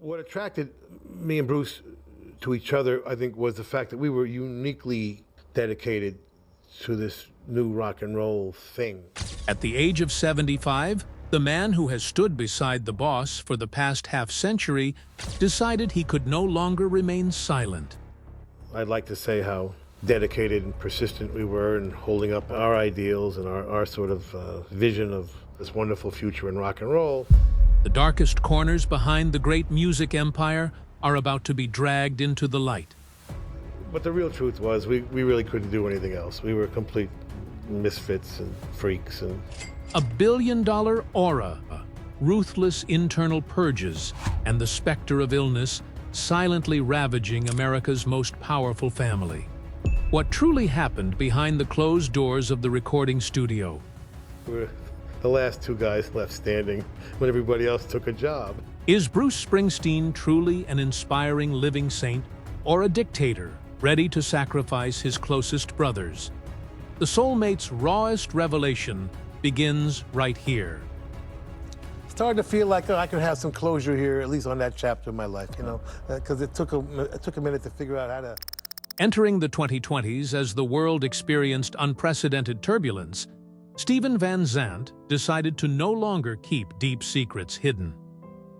What attracted me and Bruce to each other, I think, was the fact that we were uniquely dedicated to this new rock and roll thing. At the age of 75, the man who has stood beside the boss for the past half-century decided he could no longer remain silent. I'd like to say how dedicated and persistent we were in holding up our ideals and our sort of vision of this wonderful future in rock and roll. The darkest corners behind the great music empire are about to be dragged into the light. But the real truth was we really couldn't do anything else. We were complete misfits and freaks. And a billion-dollar aura, ruthless internal purges, and the specter of illness silently ravaging America's most powerful family. What truly happened behind the closed doors of the recording studio? We're the last two guys left standing when everybody else took a job. Is Bruce Springsteen truly an inspiring living saint, or a dictator ready to sacrifice his closest brothers? The soulmate's rawest revelation begins right here. It's starting to feel like I could have some closure here, at least on that chapter of my life, you know, because it took a minute to figure out how to... Entering the 2020s as the world experienced unprecedented turbulence, Steven Van Zandt decided to no longer keep deep secrets hidden.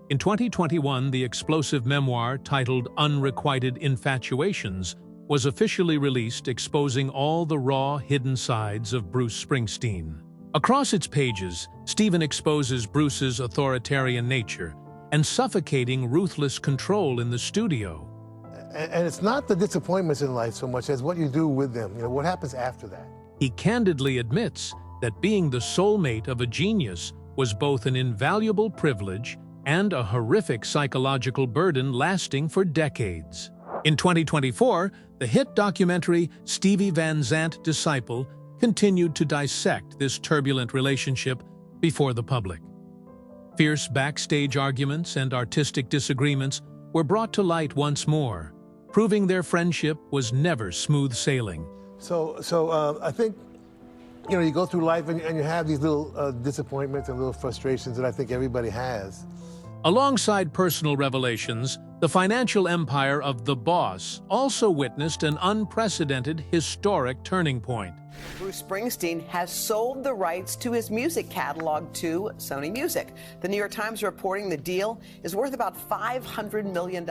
In 2021, the explosive memoir titled Unrequited Infatuations was officially released, exposing all the raw, hidden sides of Bruce Springsteen. Across its pages, Steven exposes Bruce's authoritarian nature and suffocating, ruthless control in the studio. And it's not the disappointments in life so much as what you do with them, you know, what happens after that. He candidly admits that being the soulmate of a genius was both an invaluable privilege and a horrific psychological burden lasting for decades. In 2024, the hit documentary Steven Van Zandt, Disciple continued to dissect this turbulent relationship before the public. Fierce backstage arguments and artistic disagreements were brought to light once more, proving their friendship was never smooth sailing. So I think, you know, you go through life and you have these little disappointments and little frustrations that I think everybody has. Alongside personal revelations, the financial empire of the boss also witnessed an unprecedented historic turning point. Bruce Springsteen has sold the rights to his music catalog to Sony Music. The New York Times reporting the deal is worth about $500 million.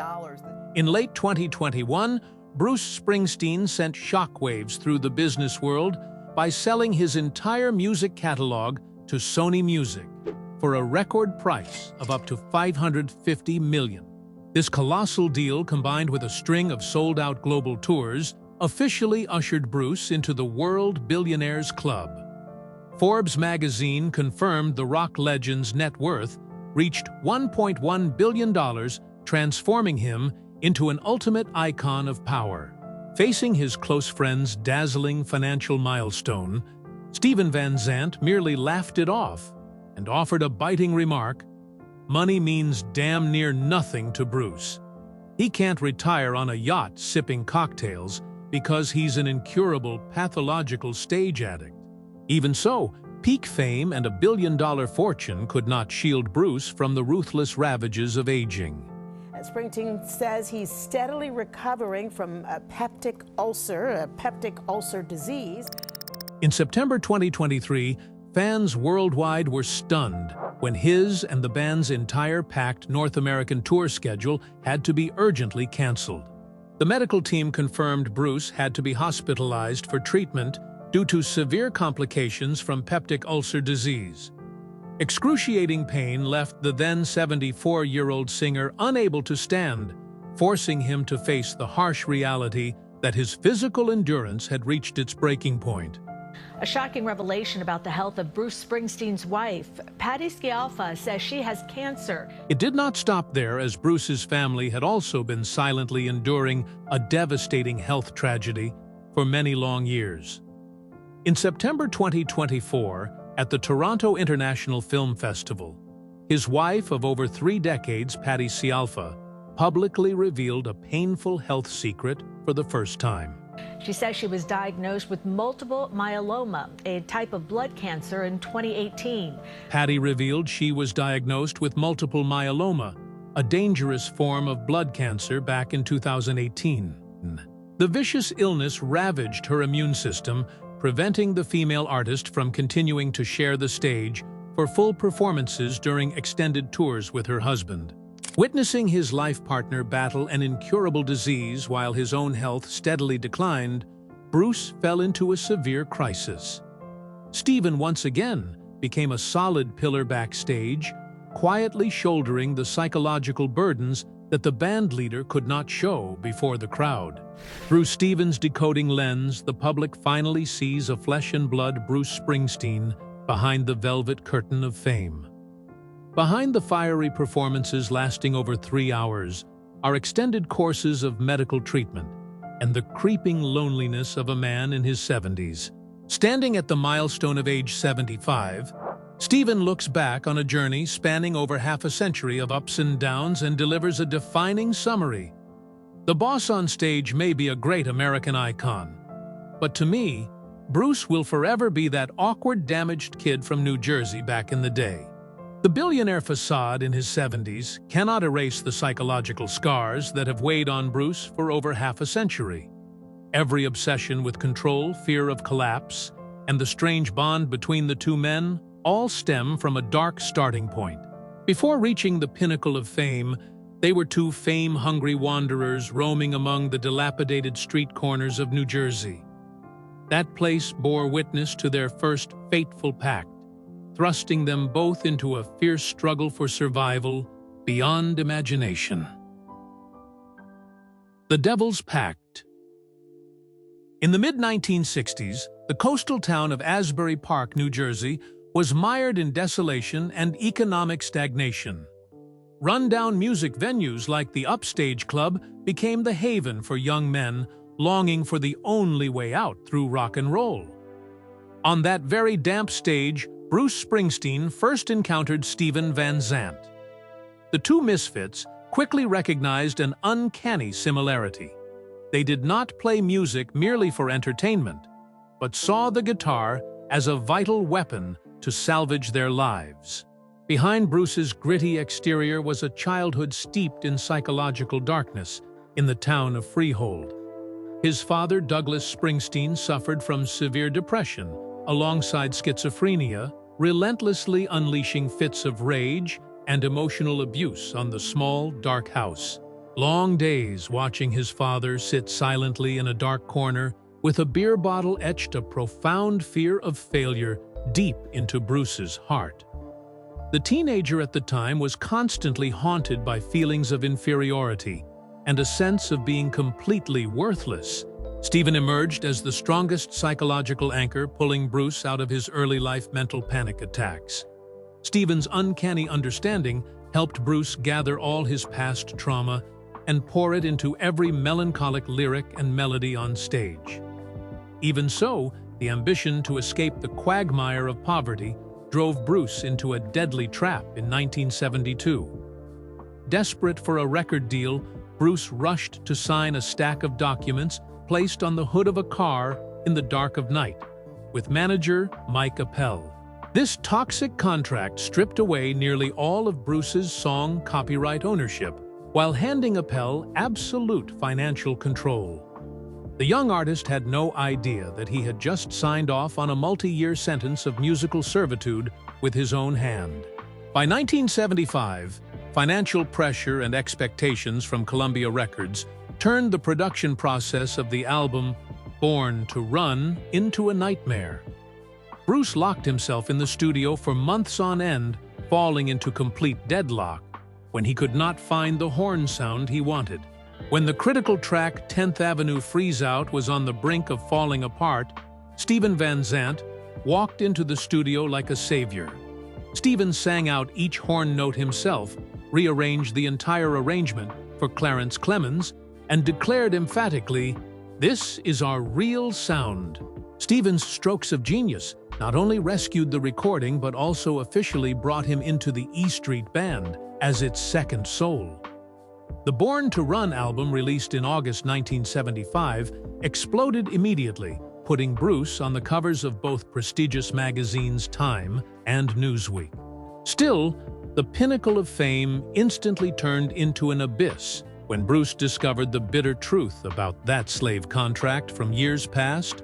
In late 2021, Bruce Springsteen sent shockwaves through the business world by selling his entire music catalog to Sony Music for a record price of up to $550 million. This colossal deal, combined with a string of sold-out global tours, officially ushered Bruce into the World Billionaires Club. Forbes magazine confirmed the rock legend's net worth reached $1.1 billion, transforming him into an ultimate icon of power. Facing his close friend's dazzling financial milestone, Steven Van Zandt merely laughed it off and offered a biting remark: "Money means damn near nothing to Bruce. He can't retire on a yacht sipping cocktails because he's an incurable, pathological stage addict." Even so, peak fame and a billion-dollar fortune could not shield Bruce from the ruthless ravages of aging. Springsteen says he's steadily recovering from a peptic ulcer disease. In September 2023, fans worldwide were stunned when his and the band's entire packed North American tour schedule had to be urgently canceled. The medical team confirmed Bruce had to be hospitalized for treatment due to severe complications from peptic ulcer disease. Excruciating pain left the then 74-year-old singer unable to stand, forcing him to face the harsh reality that his physical endurance had reached its breaking point. A shocking revelation about the health of Bruce Springsteen's wife. Patty Scialfa says she has cancer. It did not stop there, as Bruce's family had also been silently enduring a devastating health tragedy for many long years. In September 2024, at the Toronto International Film Festival, his wife of over 3 decades, Patty Scialfa, publicly revealed a painful health secret for the first time. She says she was diagnosed with multiple myeloma, a type of blood cancer, in 2018. Patty revealed she was diagnosed with multiple myeloma, a dangerous form of blood cancer, back in 2018. The vicious illness ravaged her immune system, preventing the female artist from continuing to share the stage for full performances during extended tours with her husband. Witnessing his life partner battle an incurable disease while his own health steadily declined, Bruce fell into a severe crisis. Steven once again became a solid pillar backstage, quietly shouldering the psychological burdens that the band leader could not show before the crowd. Through Steven's decoding lens, the public finally sees a flesh-and-blood Bruce Springsteen behind the velvet curtain of fame. Behind the fiery performances lasting over 3 hours are extended courses of medical treatment and the creeping loneliness of a man in his 70s. Standing at the milestone of age 75, Steven looks back on a journey spanning over half a century of ups and downs and delivers a defining summary. The boss on stage may be a great American icon, but to me, Bruce will forever be that awkward, damaged kid from New Jersey back in the day. The billionaire facade in his 70s cannot erase the psychological scars that have weighed on Bruce for over half a century. Every obsession with control, fear of collapse, and the strange bond between the two men all stem from a dark starting point. Before reaching the pinnacle of fame, they were two fame-hungry wanderers roaming among the dilapidated street corners of New Jersey. That place bore witness to their first fateful pact, thrusting them both into a fierce struggle for survival beyond imagination. The Devil's Pact. In the mid-1960s, the coastal town of Asbury Park, New Jersey, was mired in desolation and economic stagnation. Rundown music venues like the Upstage Club became the haven for young men longing for the only way out through rock and roll. On that very damp stage, Bruce Springsteen first encountered Steven Van Zandt. The two misfits quickly recognized an uncanny similarity. They did not play music merely for entertainment, but saw the guitar as a vital weapon to salvage their lives. Behind Bruce's gritty exterior was a childhood steeped in psychological darkness in the town of Freehold. His father, Douglas Springsteen, suffered from severe depression alongside schizophrenia, relentlessly unleashing fits of rage and emotional abuse on the small, dark house. Long days watching his father sit silently in a dark corner with a beer bottle etched a profound fear of failure deep into Bruce's heart. The teenager at the time was constantly haunted by feelings of inferiority and a sense of being completely worthless. Steven emerged as the strongest psychological anchor, pulling Bruce out of his early life mental panic attacks. Steven's uncanny understanding helped Bruce gather all his past trauma and pour it into every melancholic lyric and melody on stage. Even so, the ambition to escape the quagmire of poverty drove Bruce into a deadly trap in 1972. Desperate for a record deal, Bruce rushed to sign a stack of documents placed on the hood of a car in the dark of night, with manager Mike Appel. This toxic contract stripped away nearly all of Bruce's song copyright ownership, while handing Appel absolute financial control. The young artist had no idea that he had just signed off on a multi-year sentence of musical servitude with his own hand. By 1975, financial pressure and expectations from Columbia Records turned the production process of the album Born to Run into a nightmare. Bruce locked himself in the studio for months on end, falling into complete deadlock when he could not find the horn sound he wanted. When the critical track 10th Avenue Freeze Out was on the brink of falling apart, Steven Van Zandt walked into the studio like a savior. Steven sang out each horn note himself, rearranged the entire arrangement for Clarence Clemens, and declared emphatically, "This is our real sound." Steven's strokes of genius not only rescued the recording but also officially brought him into the E Street Band as its second soul. The Born to Run album, released in August 1975, exploded immediately, putting Bruce on the covers of both prestigious magazines Time and Newsweek. Still, the pinnacle of fame instantly turned into an abyss when Bruce discovered the bitter truth about that slave contract from years past.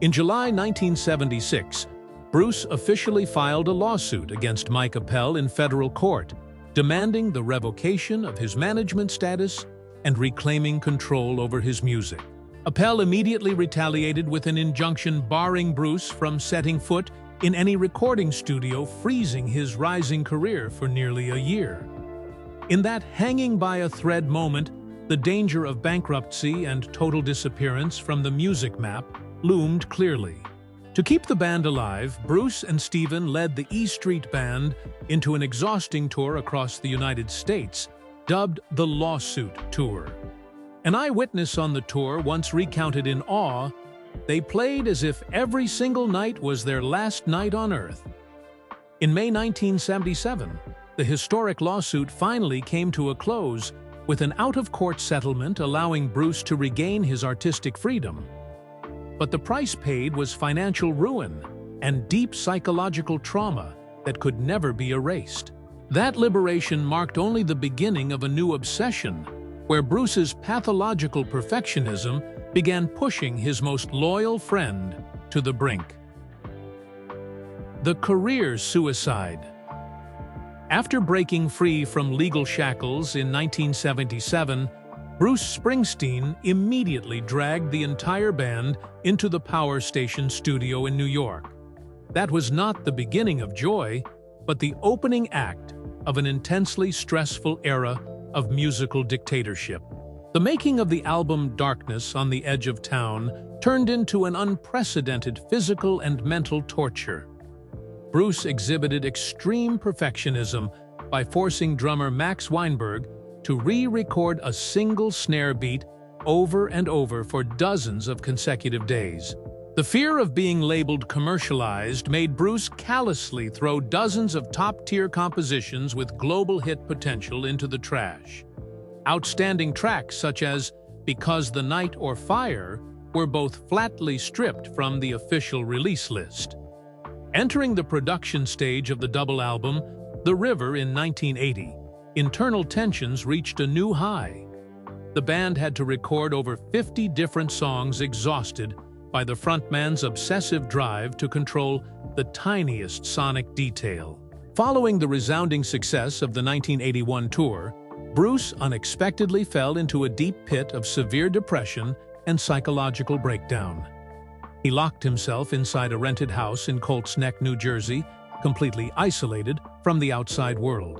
In July 1976, Bruce officially filed a lawsuit against Mike Appel in federal court, demanding the revocation of his management status and reclaiming control over his music. Appel immediately retaliated with an injunction barring Bruce from setting foot in any recording studio, freezing his rising career for nearly a year. In that hanging-by-a-thread moment, the danger of bankruptcy and total disappearance from the music map loomed clearly. To keep the band alive, Bruce and Steven led the E Street Band into an exhausting tour across the United States, dubbed the Lawsuit Tour. An eyewitness on the tour once recounted in awe, "They played as if every single night was their last night on Earth." In May 1977, the historic lawsuit finally came to a close, with an out-of-court settlement allowing Bruce to regain his artistic freedom. But the price paid was financial ruin and deep psychological trauma that could never be erased. That liberation marked only the beginning of a new obsession, where Bruce's pathological perfectionism began pushing his most loyal friend to the brink. The career suicide. After breaking free from legal shackles in 1977, Bruce Springsteen immediately dragged the entire band into the Power Station studio in New York. That was not the beginning of joy, but the opening act of an intensely stressful era of musical dictatorship. The making of the album Darkness on the Edge of Town turned into an unprecedented physical and mental torture. Bruce exhibited extreme perfectionism by forcing drummer Max Weinberg to re-record a single snare beat over and over for dozens of consecutive days. The fear of being labeled commercialized made Bruce callously throw dozens of top-tier compositions with global hit potential into the trash. Outstanding tracks such as Because the Night or Fire were both flatly stripped from the official release list. Entering the production stage of the double album, The River in 1980, internal tensions reached a new high. The band had to record over 50 different songs, exhausted by the frontman's obsessive drive to control the tiniest sonic detail. Following the resounding success of the 1981 tour, Bruce unexpectedly fell into a deep pit of severe depression and psychological breakdown. He locked himself inside a rented house in Colts Neck, New Jersey, completely isolated from the outside world.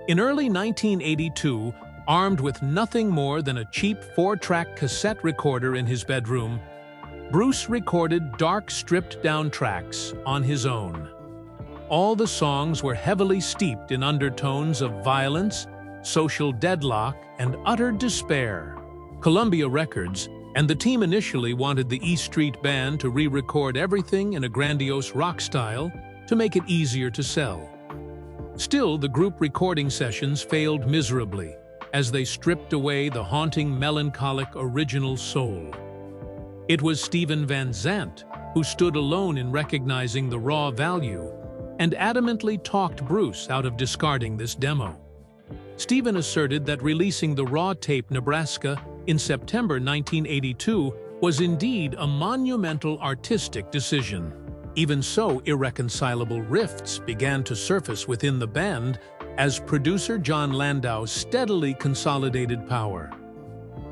In early 1982, armed with nothing more than a cheap 4-track cassette recorder in his bedroom, Bruce recorded dark, stripped-down tracks on his own. All the songs were heavily steeped in undertones of violence, social deadlock, and utter despair. Columbia Records and the team initially wanted the E Street Band to re-record everything in a grandiose rock style to make it easier to sell. Still, the group recording sessions failed miserably as they stripped away the haunting, melancholic original soul. It was Steven Van Zandt who stood alone in recognizing the raw value and adamantly talked Bruce out of discarding this demo. Steven asserted that releasing the raw tape Nebraska in September 1982 was indeed a monumental artistic decision. Even so, irreconcilable rifts began to surface within the band as producer John Landau steadily consolidated power.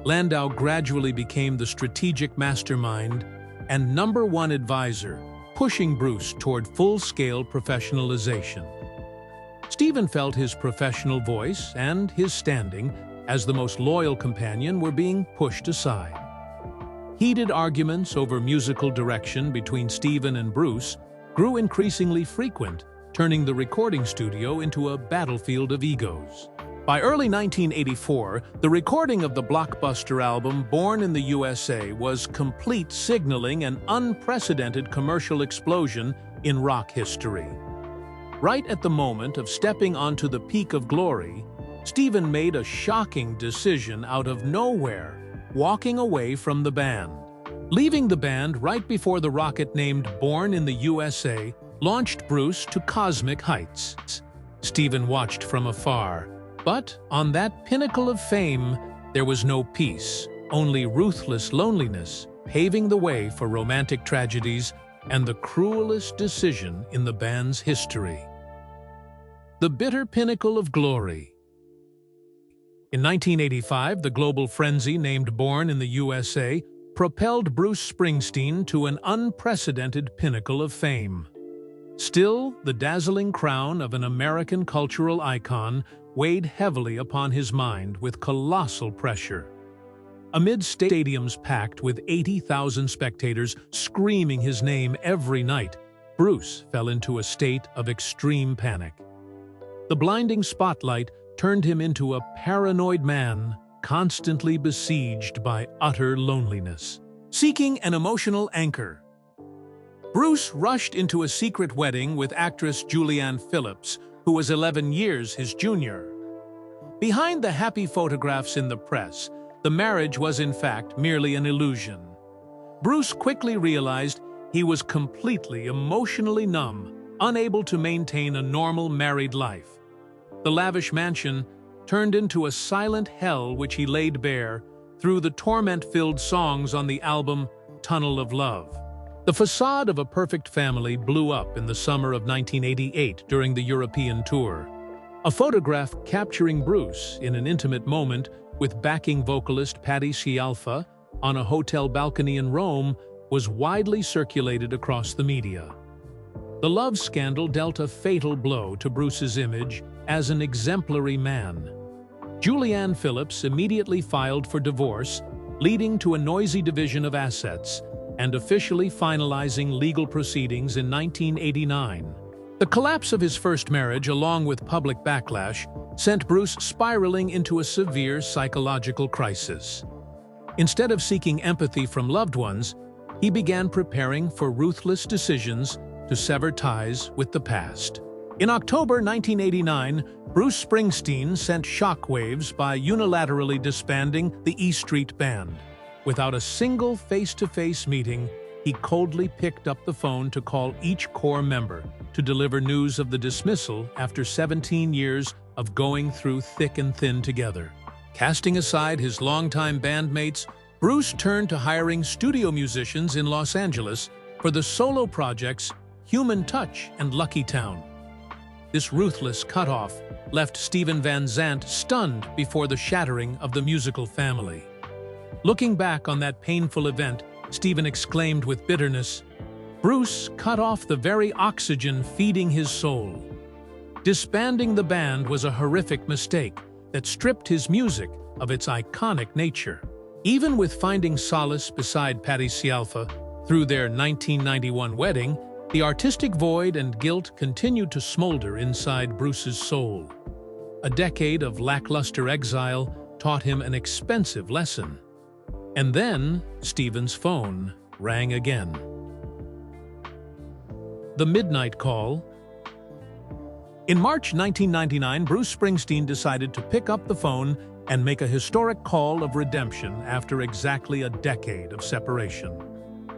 Landau gradually became the strategic mastermind and #1 advisor, pushing Bruce toward full-scale professionalization. Steven felt his professional voice and his standing as the most loyal companion were being pushed aside. Heated arguments over musical direction between Steven and Bruce grew increasingly frequent, turning the recording studio into a battlefield of egos. By early 1984, the recording of the blockbuster album Born in the USA was complete, signaling an unprecedented commercial explosion in rock history. Right at the moment of stepping onto the peak of glory, Steven made a shocking decision out of nowhere, walking away from the band. Leaving the band right before the rocket named Born in the USA launched Bruce to cosmic heights. Steven watched from afar. But on that pinnacle of fame, there was no peace, only ruthless loneliness, paving the way for romantic tragedies and the cruelest decision in the band's history. The bitter pinnacle of glory. In 1985, the global frenzy named Born in the USA propelled Bruce Springsteen to an unprecedented pinnacle of fame. Still, the dazzling crown of an American cultural icon weighed heavily upon his mind with colossal pressure. Amid stadiums packed with 80,000 spectators screaming his name every night, Bruce fell into a state of extreme panic. The blinding spotlight turned him into a paranoid man, constantly besieged by utter loneliness. Seeking an emotional anchor, Bruce rushed into a secret wedding with actress Julianne Phillips, who was 11 years his junior. Behind the happy photographs in the press, the marriage was in fact merely an illusion. Bruce quickly realized he was completely emotionally numb, unable to maintain a normal married life. The lavish mansion turned into a silent hell which he laid bare through the torment-filled songs on the album Tunnel of Love. The facade of a perfect family blew up in the summer of 1988 during the European tour. A photograph capturing Bruce in an intimate moment with backing vocalist Patti Scialfa on a hotel balcony in Rome was widely circulated across the media. The love scandal dealt a fatal blow to Bruce's image as an exemplary man. Julianne Phillips immediately filed for divorce, leading to a noisy division of assets and officially finalizing legal proceedings in 1989. The collapse of his first marriage, along with public backlash, sent Bruce spiraling into a severe psychological crisis. Instead of seeking empathy from loved ones, he began preparing for ruthless decisions to sever ties with the past. In October 1989, Bruce Springsteen sent shockwaves by unilaterally disbanding the E Street Band. Without a single face-to-face meeting, he coldly picked up the phone to call each core member to deliver news of the dismissal after 17 years of going through thick and thin together. Casting aside his longtime bandmates, Bruce turned to hiring studio musicians in Los Angeles for the solo projects Human Touch and Lucky Town. This ruthless cutoff left Steven Van Zandt stunned before the shattering of the musical family. Looking back on that painful event, Steven exclaimed with bitterness, "Bruce cut off the very oxygen feeding his soul." Disbanding the band was a horrific mistake that stripped his music of its iconic nature. Even with finding solace beside Patti Scialfa through their 1991 wedding, the artistic void and guilt continued to smolder inside Bruce's soul. A decade of lackluster exile taught him an expensive lesson. And then, Steven's phone rang again. The midnight call. In March 1999, Bruce Springsteen decided to pick up the phone and make a historic call of redemption after exactly a decade of separation.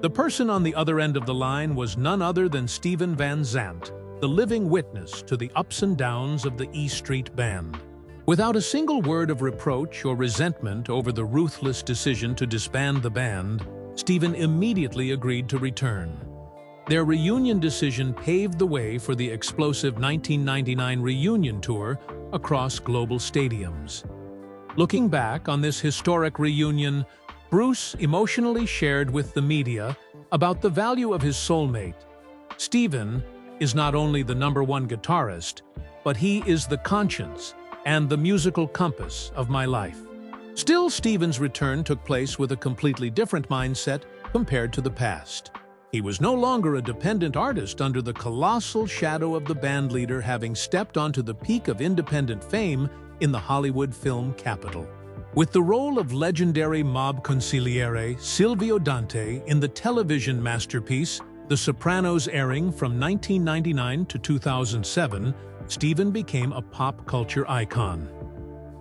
The person on the other end of the line was none other than Steven Van Zandt, the living witness to the ups and downs of the E Street Band. Without a single word of reproach or resentment over the ruthless decision to disband the band, Steven immediately agreed to return. Their reunion decision paved the way for the explosive 1999 reunion tour across global stadiums. Looking back on this historic reunion, Bruce emotionally shared with the media about the value of his soulmate. Steven is not only the #1 guitarist, but he is the conscience and the musical compass of my life. Still, Steven's return took place with a completely different mindset compared to the past. He was no longer a dependent artist under the colossal shadow of the bandleader, having stepped onto the peak of independent fame in the Hollywood film capital. With the role of legendary mob consigliere Silvio Dante in the television masterpiece The Sopranos airing from 1999 to 2007, Steven became a pop culture icon.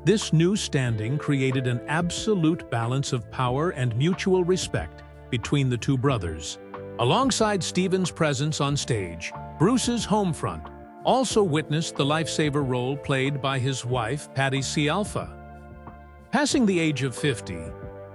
This new standing created an absolute balance of power and mutual respect between the two brothers. Alongside Steven's presence on stage, Bruce's home front also witnessed the lifesaver role played by his wife, Patti Scialfa. Passing the age of 50,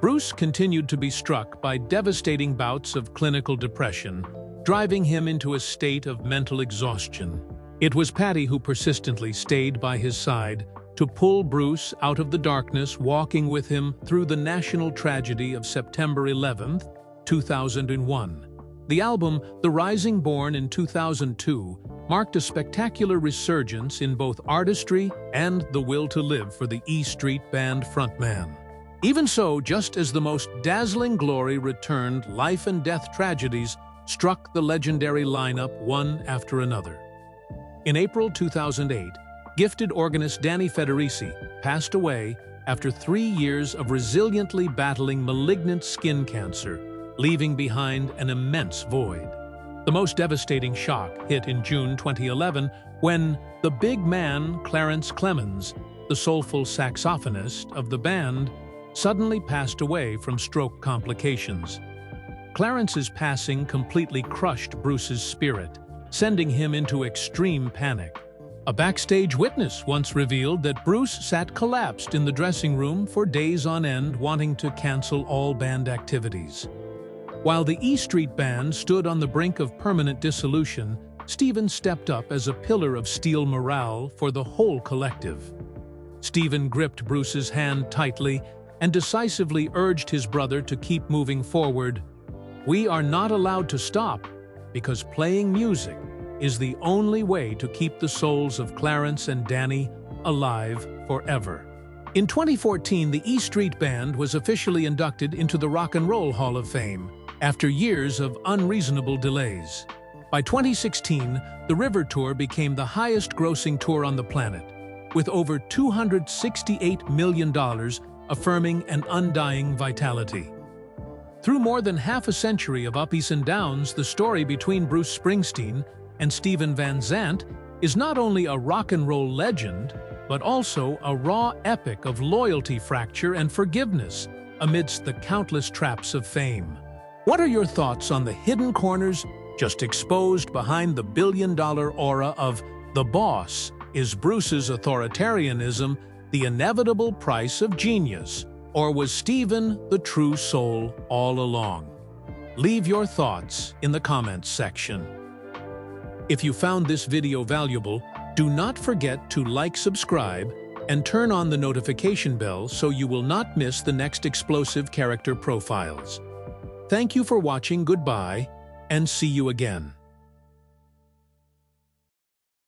Bruce continued to be struck by devastating bouts of clinical depression, driving him into a state of mental exhaustion. It was Patti who persistently stayed by his side to pull Bruce out of the darkness, walking with him through the national tragedy of September 11, 2001. The album, The Rising Born in 2002, marked a spectacular resurgence in both artistry and the will to live for the E Street Band frontman. Even so, just as the most dazzling glory returned, life and death tragedies struck the legendary lineup one after another. In April 2008, gifted organist Danny Federici passed away after 3 years of resiliently battling malignant skin cancer, leaving behind an immense void. The most devastating shock hit in June 2011 when the big man Clarence Clemons, the soulful saxophonist of the band, suddenly passed away from stroke complications. Clarence's passing completely crushed Bruce's spirit, sending him into extreme panic. A backstage witness once revealed that Bruce sat collapsed in the dressing room for days on end, wanting to cancel all band activities. While the E Street Band stood on the brink of permanent dissolution, Steven stepped up as a pillar of steel morale for the whole collective. Steven gripped Bruce's hand tightly and decisively urged his brother to keep moving forward. "We are not allowed to stop, because playing music is the only way to keep the souls of Clarence and Danny alive forever." In 2014, the E Street Band was officially inducted into the Rock and Roll Hall of Fame after years of unreasonable delays. By 2016, the River Tour became the highest-grossing tour on the planet, with over $268 million, affirming an undying vitality. Through more than half a century of ups and downs, the story between Bruce Springsteen and Steven Van Zandt is not only a rock and roll legend, but also a raw epic of loyalty, fracture, and forgiveness amidst the countless traps of fame. What are your thoughts on the hidden corners just exposed behind the billion-dollar aura of "the boss"? Is Bruce's authoritarianism the inevitable price of genius, or was Steven the true soul all along? Leave your thoughts in the comments section. If you found this video valuable, do not forget to like, subscribe, and turn on the notification bell so you will not miss the next explosive character profiles. Thank you for watching, goodbye, and see you again.